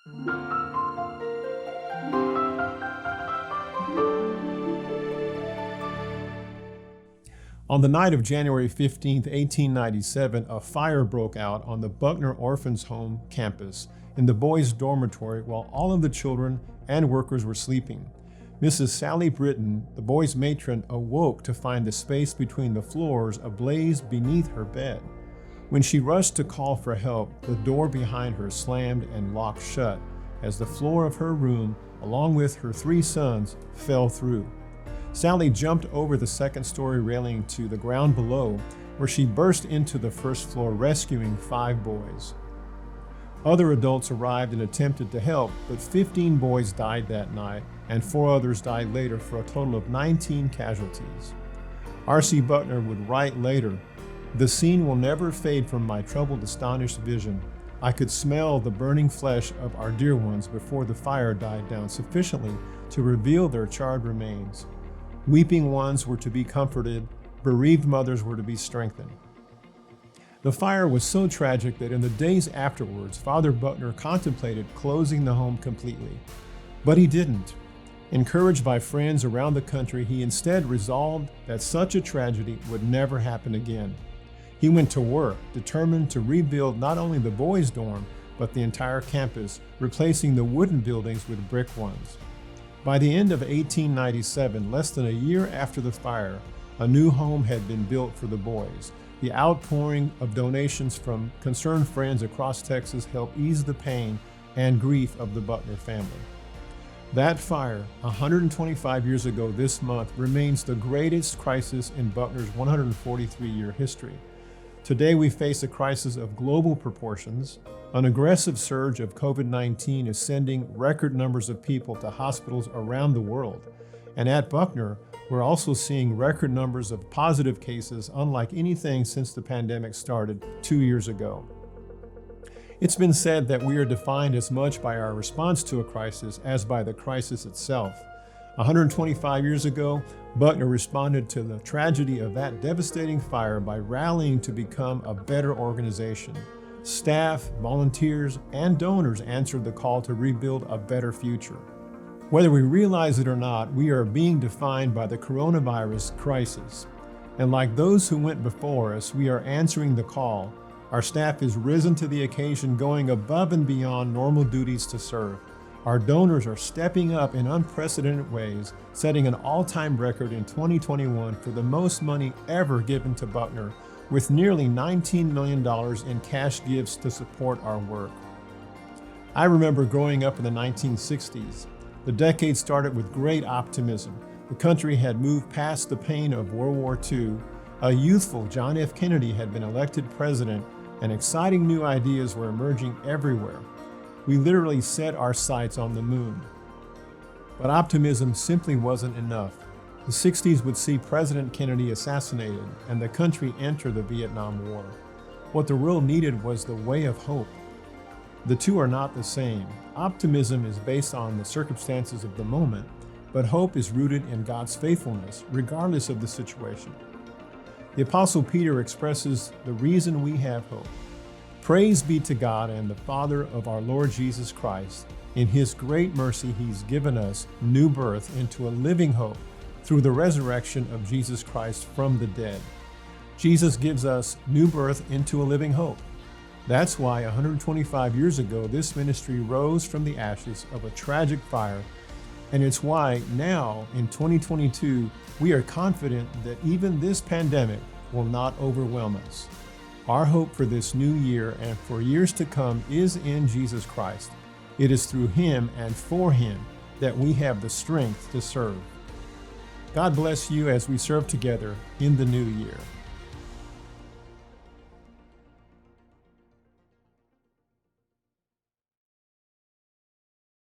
On the night of January 15, 1897, a fire broke out on the Buckner Orphans Home campus in the boys' dormitory while all of the children and workers were sleeping. Mrs. Sally Britton, the boys' matron, awoke to find the space between the floors ablaze beneath her bed. When she rushed to call for help, the door behind her slammed and locked shut as the floor of her room, along with her 3 sons, fell through. Sally jumped over the second-story railing to the ground below, where she burst into the first floor, rescuing 5 boys. Other adults arrived and attempted to help, but 15 boys died that night, and 4 others died later for a total of 19 casualties. R.C. Buckner would write later, "The scene will never fade from my troubled, astonished vision. I could smell the burning flesh of our dear ones before the fire died down sufficiently to reveal their charred remains. Weeping ones were to be comforted, bereaved mothers were to be strengthened." The fire was so tragic that in the days afterwards, Father Buckner contemplated closing the home completely. But he didn't. Encouraged by friends around the country, he instead resolved that such a tragedy would never happen again. He went to work, determined to rebuild not only the boys' dorm, but the entire campus, replacing the wooden buildings with brick ones. By the end of 1897, less than a year after the fire, a new home had been built for the boys. The outpouring of donations from concerned friends across Texas helped ease the pain and grief of the Buckner family. That fire, 125 years ago this month, remains the greatest crisis in Buckner's 143-year history. Today we face a crisis of global proportions. An aggressive surge of COVID-19 is sending record numbers of people to hospitals around the world. And at Buckner, we're also seeing record numbers of positive cases unlike anything since the pandemic started 2 years ago. It's been said that we are defined as much by our response to a crisis as by the crisis itself. 125 years ago, Buckner responded to the tragedy of that devastating fire by rallying to become a better organization. Staff, volunteers, and donors answered the call to rebuild a better future. Whether we realize it or not, we are being defined by the coronavirus crisis. And like those who went before us, we are answering the call. Our staff is risen to the occasion, going above and beyond normal duties to serve. Our donors are stepping up in unprecedented ways, setting an all-time record in 2021 for the most money ever given to Buckner, with nearly $19 million in cash gifts to support our work. I remember growing up in the 1960s. The decade started with great optimism. The country had moved past the pain of World War II. A youthful John F. Kennedy had been elected president, and exciting new ideas were emerging everywhere. We literally set our sights on the moon. But optimism simply wasn't enough. The 60s would see President Kennedy assassinated and the country enter the Vietnam War. What the world needed was the way of hope. The two are not the same. Optimism is based on the circumstances of the moment, but hope is rooted in God's faithfulness, regardless of the situation. The Apostle Peter expresses the reason we have hope. Praise be to God and the Father of our Lord Jesus Christ. In His great mercy, He's given us new birth into a living hope through the resurrection of Jesus Christ from the dead. Jesus gives us new birth into a living hope. That's why 125 years ago, this ministry rose from the ashes of a tragic fire. And it's why now, in 2022, we are confident that even this pandemic will not overwhelm us. Our hope for this new year and for years to come is in Jesus Christ. It is through Him and for Him that we have the strength to serve. God bless you as we serve together in the new year.